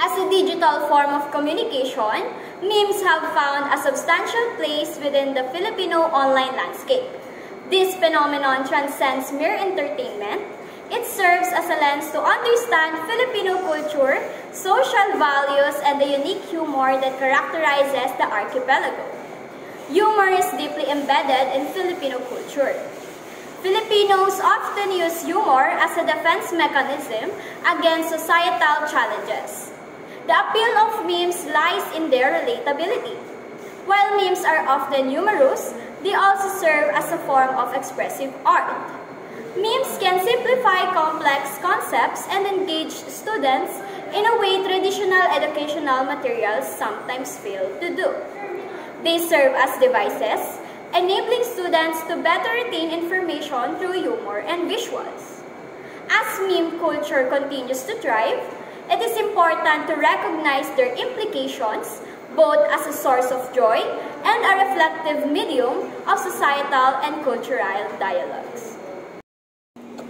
As a digital form of communication, memes have found a substantial place within the Filipino online landscape. This phenomenon transcends mere entertainment. It serves as a lens to understand Filipino culture, social values, and the unique humor that characterizes the archipelago. Humor is deeply embedded in Filipino culture. Filipinos often use humor as a defense mechanism against societal challenges. The appeal of memes lies in their relatability. While memes are often humorous, they also serve as a form of expressive art. Memes can simplify complex concepts and engage students in a way traditional educational materials sometimes fail to do. They serve as devices, enabling students to better retain information through humor and visuals. As meme culture continues to thrive, it is important to recognize their implications both as a source of joy and a reflective medium of societal and cultural dialogues.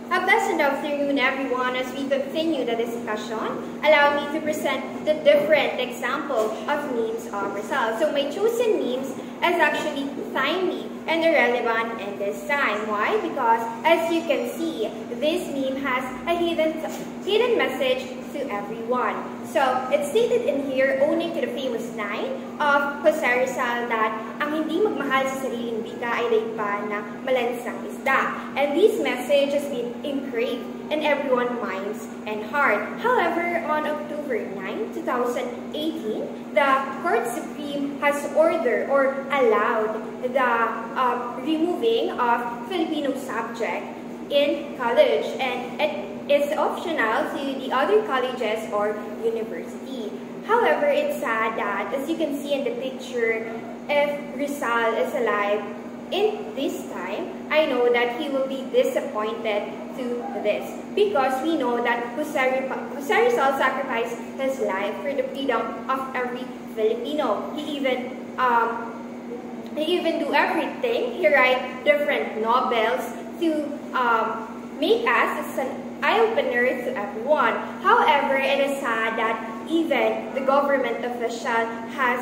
A pleasant afternoon, everyone. As we continue the discussion, allow me to present the different examples of memes of Rizal. So my chosen memes is actually timely and irrelevant in this time. Why? Because as you can see, this meme has a hidden message to everyone. So it's stated in here, owing to the famous line of Jose Rizal that ang hindi magmahal sa sariling wika ay daypa na malansang isda. And this message has been engraved in everyone's minds and heart. However, on October 9, 2018, the Court Supreme has ordered or allowed the removing of Filipino subject in college, and it is optional to the other colleges or university. However, it's sad that, as you can see in the picture, if Rizal is alive in this time, I know that he will be disappointed to this, because we know that Jose Rizal sacrificed his life for the freedom of every Filipino. He even do everything. He write different novels to make us as an eye-opener to everyone. However, it is sad that even the government official has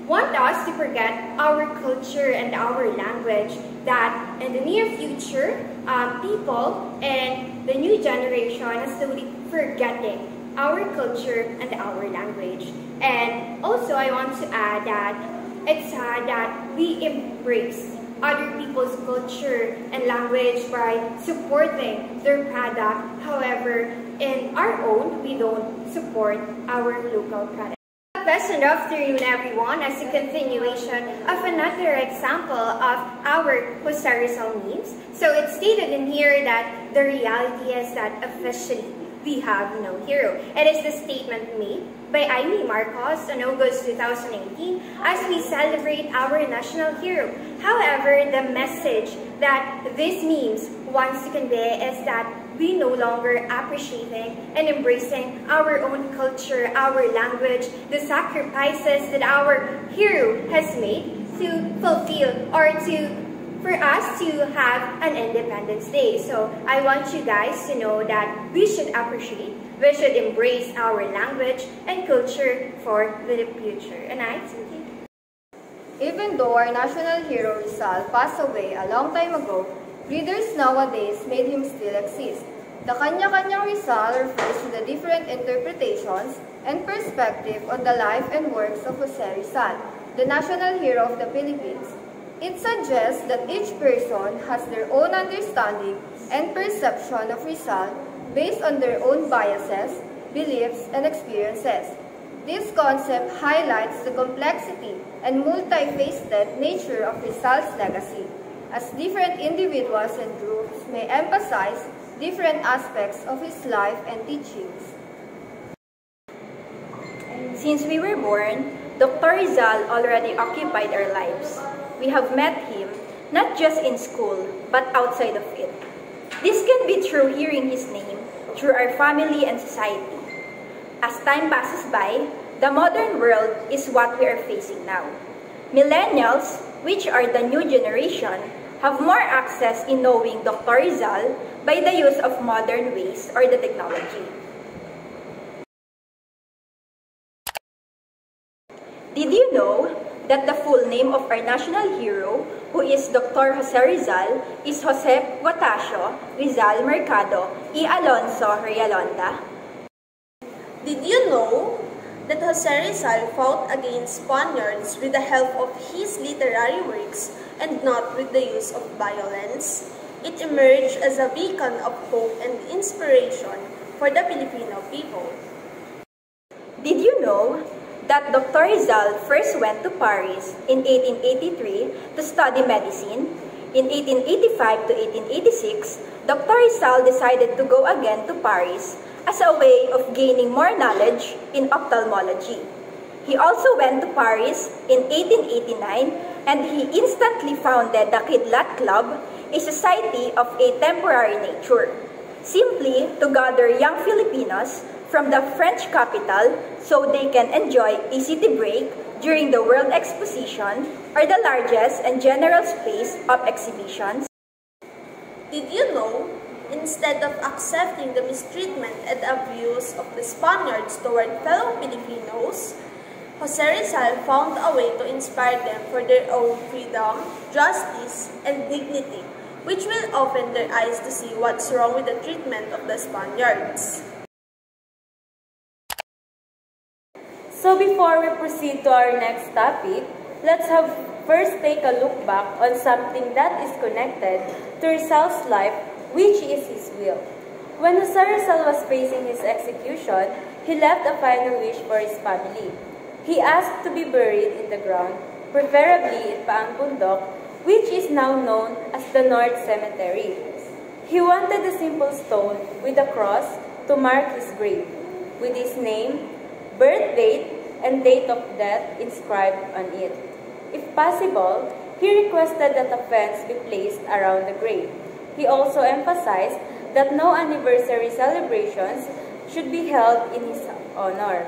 want us to forget our culture and our language, that in the near future, people and the new generation are slowly forgetting our culture and our language. And also, I want to add that it's sad that we embrace other people's culture and language by supporting their product. However, in our own, we don't support our local product. Pleasant afternoon, everyone, as a continuation of another example of our Jose Rizal memes. So it's stated in here that the reality is that officially we have no hero. It is the statement made by Amy Marcos on August 2018 as we celebrate our national hero. However, the message that these memes wants to convey is that we no longer appreciating and embracing our own culture, our language, the sacrifices that our hero has made to fulfill or for us to have an Independence Day. So I want you guys to know that we should appreciate, we should embrace our language and culture for the future. And I thank you. Even though our national hero Rizal passed away a long time ago, readers nowadays made him still exist. The Kanya-Kanyang Rizal refers to the different interpretations and perspective on the life and works of Jose Rizal, the national hero of the Philippines. It suggests that each person has their own understanding and perception of Rizal based on their own biases, beliefs, and experiences. This concept highlights the complexity and multifaceted nature of Rizal's legacy, as different individuals and groups may emphasize different aspects of his life and teachings. Since we were born, Dr. Rizal already occupied our lives. We have met him not just in school, but outside of it. This can be through hearing his name, through our family and society. As time passes by, the modern world is what we are facing now. Millennials, which are the new generation, have more access in knowing Dr. Rizal by the use of modern ways or the technology. Did you know that the full name of our national hero, who is Dr. Jose Rizal, is Jose Guatacio Rizal Mercado y Alonso Realonda? Did you know that Jose Rizal fought against Spaniards with the help of his literary works and not with the use of violence? It emerged as a beacon of hope and inspiration for the Filipino people. Did you know that Dr. Rizal first went to Paris in 1883 to study medicine? In 1885 to 1886, Dr. Rizal decided to go again to Paris as a way of gaining more knowledge in ophthalmology. He also went to Paris in 1889 and he instantly founded the Kidlat Club, a society of a temporary nature, simply to gather young Filipinos from the French capital so they can enjoy a city break during the World Exposition or the largest and general space of exhibitions. Did you know, instead of accepting the mistreatment and abuse of the Spaniards toward fellow Filipinos, Jose Rizal found a way to inspire them for their own freedom, justice, and dignity, which will open their eyes to see what's wrong with the treatment of the Spaniards. So before we proceed to our next topic, let's first take a look back on something that is connected to Rizal's life, which is his will. When Jose Rizal was facing his execution, he left a final wish for his family. He asked to be buried in the ground, preferably in Paang Bundok, which is now known as the North Cemetery. He wanted a simple stone with a cross to mark his grave, with his name, birth date, and date of death inscribed on it. If possible, he requested that a fence be placed around the grave. He also emphasized that no anniversary celebrations should be held in his honor.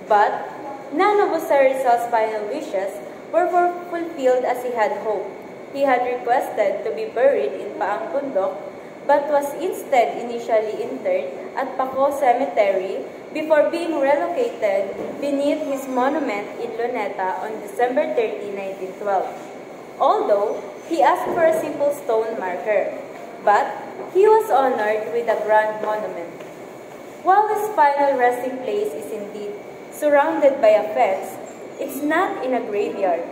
But none of Jose Rizal's final wishes were fulfilled as he had hoped. He had requested to be buried in Paang Bundok, but was instead initially interred at Paco Cemetery before being relocated beneath his monument in Luneta on December 30, 1912. Although he asked for a simple stone marker, but he was honored with a grand monument. While his final resting place is indeed surrounded by a fence, it's not in a graveyard,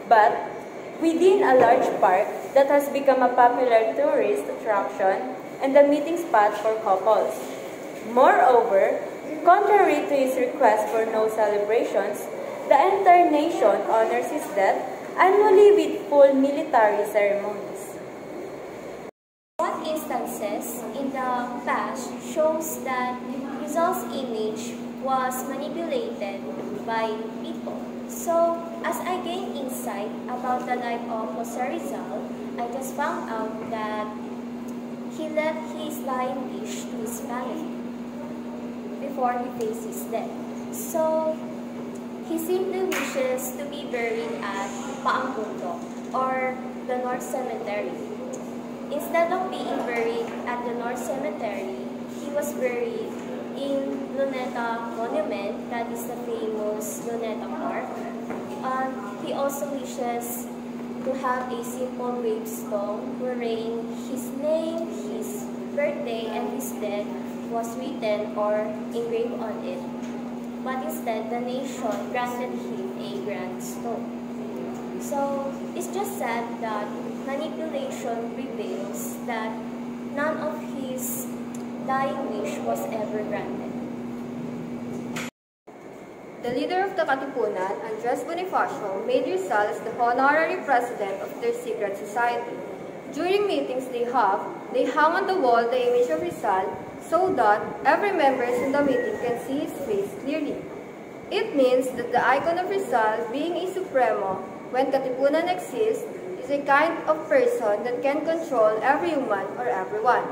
but within a large park that has become a popular tourist attraction and a meeting spot for couples. Moreover, contrary to his request for no celebrations, the entire nation honors his death annually with full military ceremonies. What instances in the past shows that Rizal's image was manipulated by people. So, as I gained insight about the life of Jose Rizal, I just found out that he left his dying wish to his family before he faced his death. So, he simply wishes to be buried at Paang Bundok or the North Cemetery. Instead of being buried at the North Cemetery, he was buried in Luneta Monument, that is the famous Luneta Park. He also wishes to have a simple gravestone wherein his name, his birthday, and his death was written or engraved on it. But instead, the nation granted him a grand stone. So, it's just sad that manipulation prevails, that none of his dying wish was ever granted. The leader of the Katipunan, Andres Bonifacio, made Rizal as the honorary president of their secret society. During meetings they hung on the wall the image of Rizal so that every member in the meeting can see his face clearly. It means that the icon of Rizal, being a supremo, when Katipunan exists, is a kind of person that can control every human or everyone.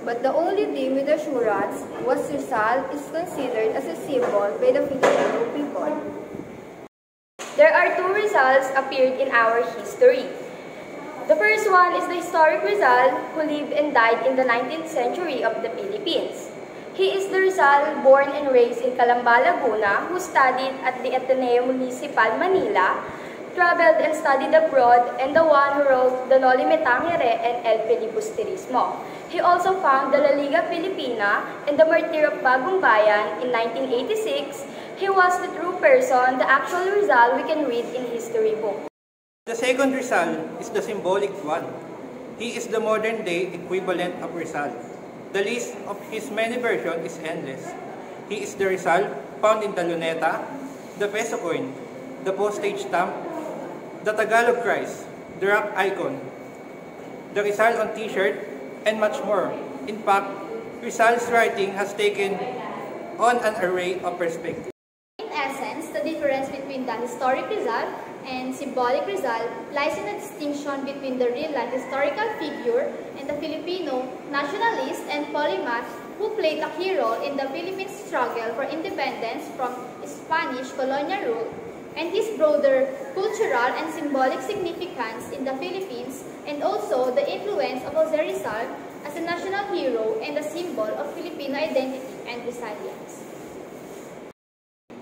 But the only thing with assurance was Rizal is considered as a symbol by the Filipino people. There are two Rizals appeared in our history. The first one is the historic Rizal who lived and died in the 19th century of the Philippines. He is the Rizal born and raised in Calamba, Laguna, who studied at the Ateneo Municipal, Manila, traveled and studied abroad, and the one who wrote the Noli Me Tangere and El Filibusterismo. He also found the La Liga Filipina and the Martir of Bagong Bayan in 1986. He was the true person, the actual Rizal we can read in history book. The second Rizal is the symbolic one. He is the modern-day equivalent of Rizal. The list of his many versions is endless. He is the Rizal found in the luneta, the peso coin, the postage stamp, the Tagalog Christ, the rock icon, the Rizal on t-shirt, and much more. In fact, Rizal's writing has taken on an array of perspectives. In essence, the difference between the historic Rizal and symbolic Rizal lies in the distinction between the real-life historical figure and the Filipino nationalist and polymath who played a key role in the Philippines' struggle for independence from Spanish colonial rule, and his broader cultural and symbolic significance in the Philippines, and also the influence of Jose Rizal as a national hero and a symbol of Filipino identity and resilience.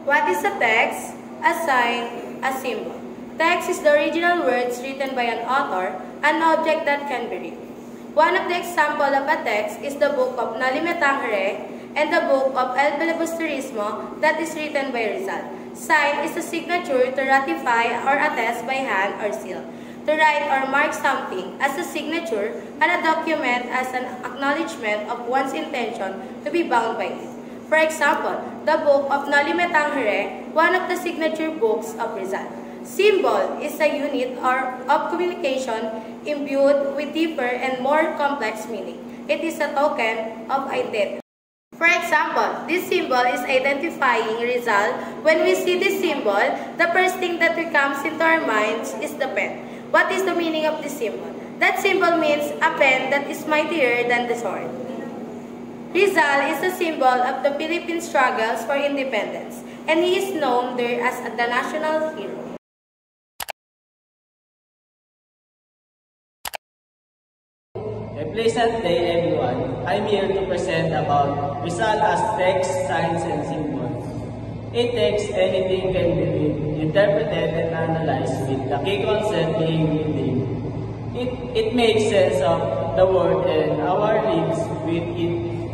What is a text? A sign, a symbol. Text is the original words written by an author, an object that can be read. One of the examples of a text is the book of Noli Me Tangere and the book of El Filibusterismo that is written by Rizal. Sign is a signature to ratify or attest by hand or seal. To write or mark something as a signature, and a document as an acknowledgement of one's intention to be bound by it. For example, the book of Noli Me Tangere, one of the signature books of Rizal. Symbol is a unit of communication imbued with deeper and more complex meaning. It is a token of identity. For example, this symbol is identifying Rizal. When we see this symbol, the first thing that comes into our minds is the pen. What is the meaning of this symbol? That symbol means a pen that is mightier than the sword. Rizal is a symbol of the Philippine struggles for independence, and he is known there as the national hero. A pleasant day, everyone. I'm here to present about Rizal as text, signs, and symbols. A text, anything can be read, interpreted, and analyzed with the key concept being reading. It makes sense of the word and our lives with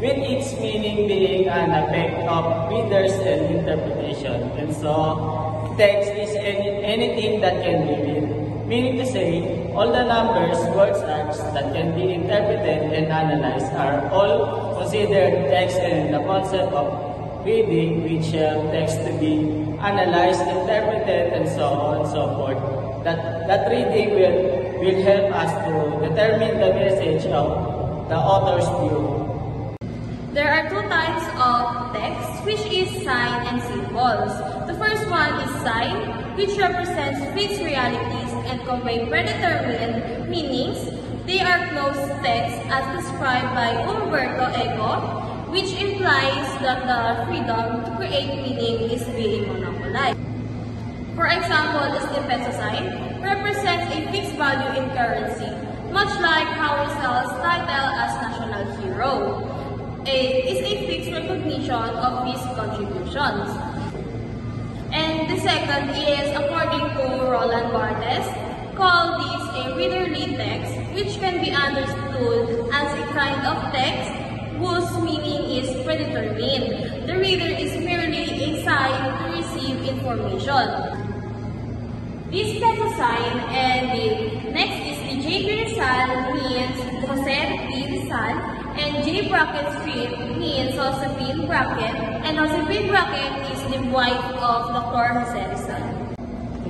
its meaning being an effect of readers and interpretation. And so, text is anything that can be read. Meaning to say, all the numbers, words, acts that can be interpreted and analyzed are all considered text, and the concept of reading, which text to be analyzed, interpreted, and so on and so forth. That reading will help us to determine the message of the author's view. There are two types of text, which is sign and symbols. The first one is sign, which represents fixed realities and convey predetermined meanings. They are closed texts as described by Umberto Eco, which implies that the freedom to create meaning is being monopolized. For example, the peso sign represents a fixed value in currency, much like how Rizal's title as national hero. It is a fixed recognition of his contributions. And the second is, according to Roland Barthes, called this a readerly text, which can be understood as a kind of text whose meaning is predetermined. The reader is merely a sign to receive information. This peso sign and the next is the J.P. Rizal means Jose P. Rizal, and J. bracket strip means Josephine Bracket, and Josephine Bracket is the wife of Dr. Jose Rizal.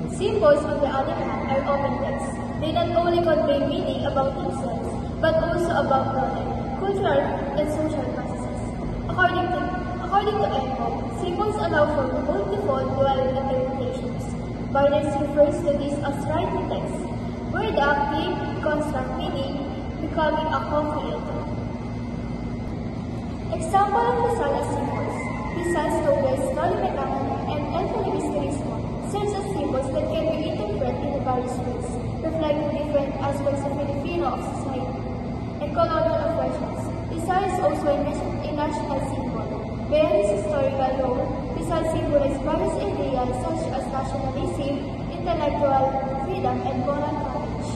Symbols, on the other hand, are open texts. They not only convey meaning about themselves, but also about knowledge, cultural, and social processes. According to Eco, symbols allow for multiple dual interpretations. Barnes refers to this as writing text, where the active construct meaning, becoming a co-creator. Example of Rizal as symbols. Rizal's slogans, Noli Me Tangere and El Filibusterismo serves as symbols that can be interpreted in various ways, reflecting different aspects of Filipino society and colonial oppressions. Rizal is also a national symbol, Beyond its historical role, Rizal symbolized various ideas such as nationalism, intellectual freedom, and moral courage.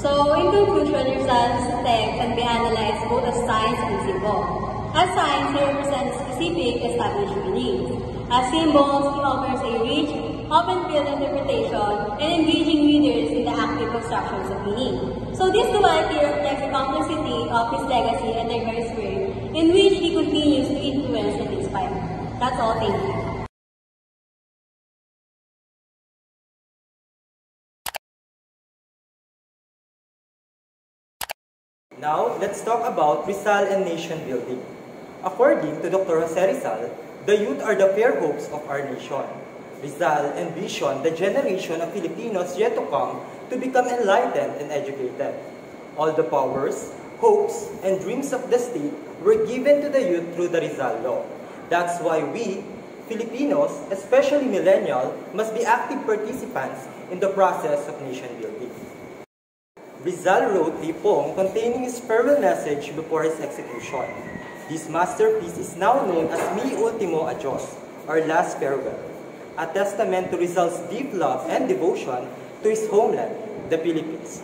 So, in conclusion, Rizal's text can be analyzed both as science and symbol. As science, he represents specific established meanings. As symbols, he offers a rich, open-field interpretation and engaging readers in the active constructions of meaning. So this duality reflects the complexity of his legacy and diverse work in which he continues to influence and inspire. That's all, thank you. Now, let's talk about Rizal and nation building. According to Dr. Jose Rizal, the youth are the fair hopes of our nation. Rizal envisioned the generation of Filipinos yet to come to become enlightened and educated. All the powers, hopes, and dreams of the state were given to the youth through the Rizal Law. That's why we, Filipinos, especially millennials, must be active participants in the process of nation building. Rizal wrote a poem containing his farewell message before his execution. This masterpiece is now known as Mi Ultimo Adios, or Last Farewell, a testament to Rizal's deep love and devotion to his homeland, the Philippines.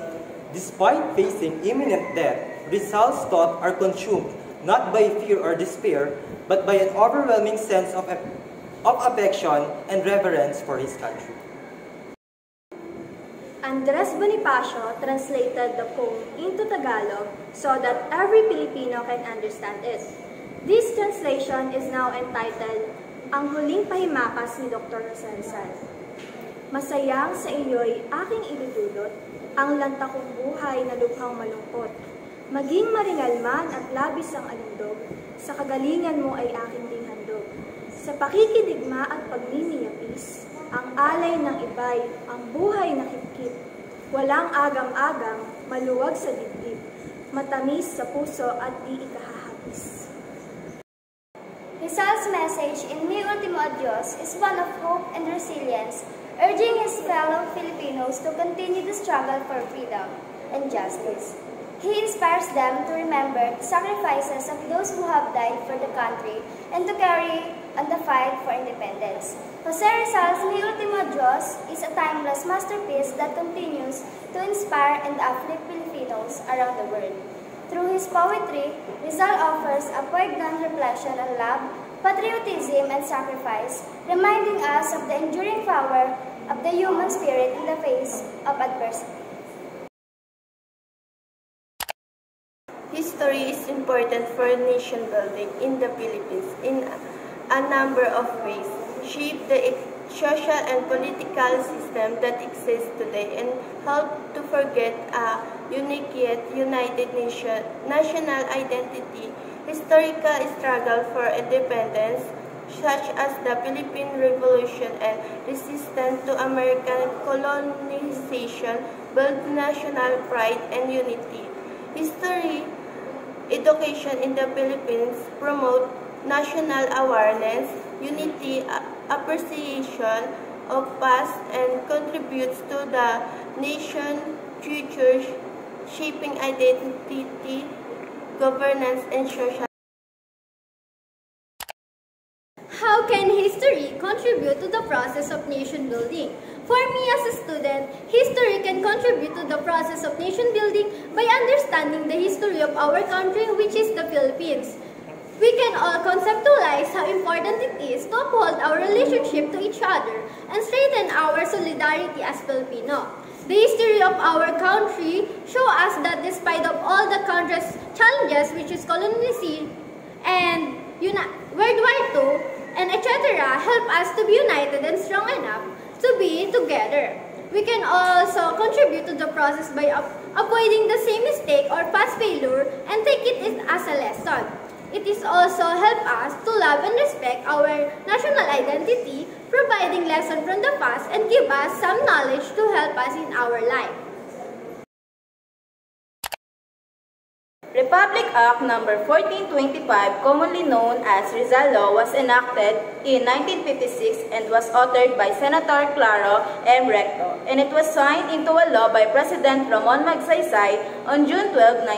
Despite facing imminent death, Rizal's thoughts are consumed not by fear or despair, but by an overwhelming sense of affection and reverence for his country. Andres Bonifacio translated the poem into Tagalog so that every Filipino can understand it. This translation is now entitled, Ang Huling Pahimakas ni Dr. Jose Rizal. Masayang sa iyo'y aking idudulot, ang lantakong buhay na lubhang malungkot. Maging maringal man at labis ang alindog, sa kagalingan mo ay aking dinghandog. Sa pakikidigma at pagniniyapis, ang alay ng iba'y ang buhay na higkit. Walang agam-agam, maluwag sa dibdib, matamis sa puso at di ikahahapis. Rizal's message in Mi Ultimo Adios is one of hope and resilience, urging his fellow Filipinos to continue the struggle for freedom and justice. He inspires them to remember the sacrifices of those who have died for the country and to carry on the fight for independence. Jose Rizal's Mi Ultimo Adios is a timeless masterpiece that continues to inspire and uplift Filipinos around the world. Through his poetry, Rizal offers a poignant reflection on love, patriotism, and sacrifice, reminding us of the enduring power of the human spirit in the face of adversity. History is important for nation building in the Philippines in a number of ways. Shape the social and political system that exists today and help to forget a unique yet united national identity, historical struggle for independence, such as the Philippine Revolution and resistance to American colonization, build national pride and unity. History education in the Philippines promote national awareness, unity, appreciation of past, and contributes to the nation's future, shaping identity, governance, and social. How can history contribute to the process of nation building? For me as a student, history can contribute to the process of nation building by understanding the history of our country, which is the Philippines. We can all conceptualize how important it is to uphold our relationship to each other and strengthen our solidarity as Filipino. The history of our country shows us that despite of all the country's challenges, which is colonialism and World War II, and etc., help us to be united and strong enough to be together. We can also contribute to the process by avoiding the same mistake or past failure and take it as a lesson. It is also help us to love and respect our national identity, providing lessons from the past and give us some knowledge to help us in our life. Republic Act No. 1425, commonly known as Rizal Law, was enacted in 1956 and was authored by Senator Claro M. Recto, and it was signed into a law by President Ramon Magsaysay on June 12,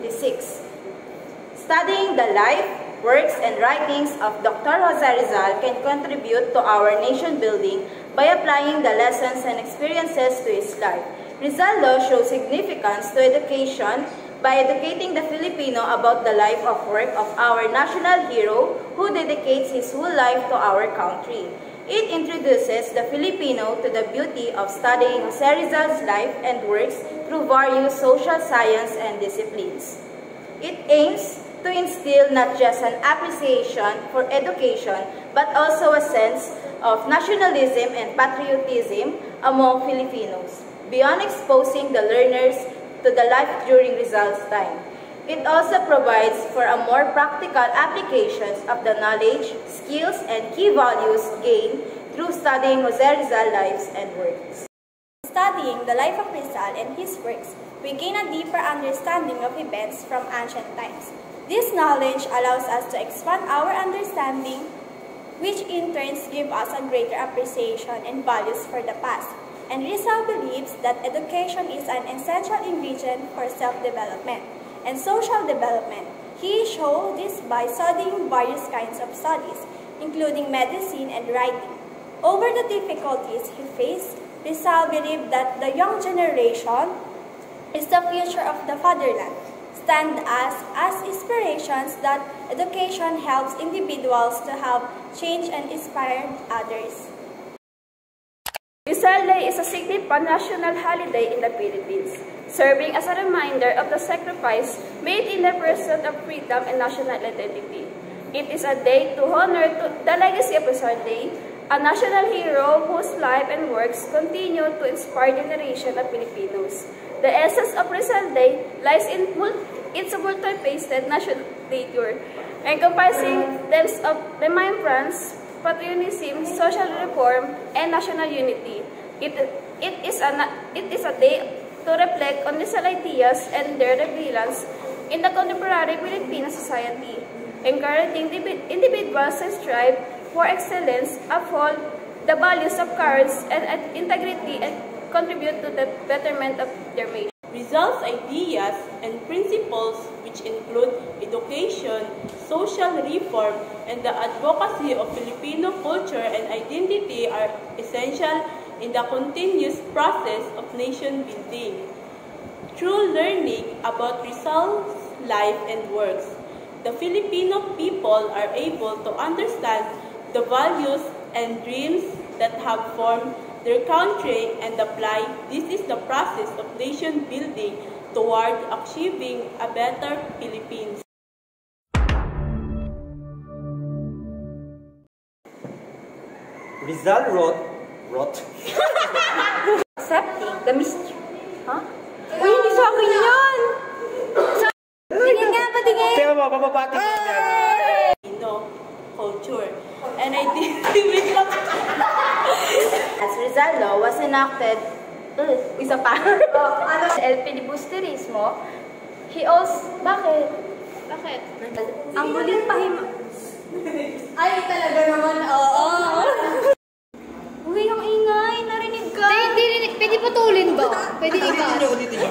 1956. Studying the life, works, and writings of Dr. Jose Rizal can contribute to our nation building by applying the lessons and experiences to his life. Rizal Law shows significance to education by educating the Filipino about the life of work of our national hero who dedicates his whole life to our country. It introduces the Filipino to the beauty of studying Jose Rizal's life and works through various social science and disciplines. It aims to instill not just an appreciation for education, but also a sense of nationalism and patriotism among Filipinos, beyond exposing the learners to the life during Rizal's time. It also provides for a more practical applications of the knowledge, skills, and key values gained through studying Jose Rizal's lives and works. Studying the life of Rizal and his works, we gain a deeper understanding of events from ancient times. This knowledge allows us to expand our understanding, which in turn gives us a greater appreciation and values for the past. And Rizal believes that education is an essential ingredient for self-development and social development. He showed this by studying various kinds of studies, including medicine and writing. Over the difficulties he faced, Rizal believed that the young generation is the future of the fatherland, stand as inspirations that education helps individuals to have change and inspire others. Rizal Day is a significant national holiday in the Philippines, serving as a reminder of the sacrifice made in the pursuit of freedom and national identity. It is a day to honor the legacy of Rizal Day, a national hero whose life and works continue to inspire generations of Filipinos. The essence of Rizal Day lies in its multifaceted national nature, encompassing themes of remembrance, patriotism, social reform, and national unity. It is a day to reflect on Rizal ideas and their relevance in the contemporary Filipino society, encouraging individuals to strive for excellence, uphold the values of courage and integrity, and contribute to the betterment of their nation. Rizal's ideas and principles, which include education, social reform, and the advocacy of Filipino culture and identity, are essential in the continuous process of nation building. Through learning about Rizal's life and works, the Filipino people are able to understand the values and dreams that have formed their country and apply. This is the process of nation building toward achieving a better Philippines. Rizal wrote accepting the mystery. Huh? Uy, hindi sa akin yan! Tingin nga, patingin! Tingnan mo, papapati ko yan. Culture. And I did As Rizal Law was enacted, isa pa, El filibusterismo, he also, bakit? Ang huling ay, talaga naman, oo. Uy, ang ingay, narinig ka. Pwede putulin ba? Pwede ikaw.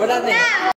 Wala na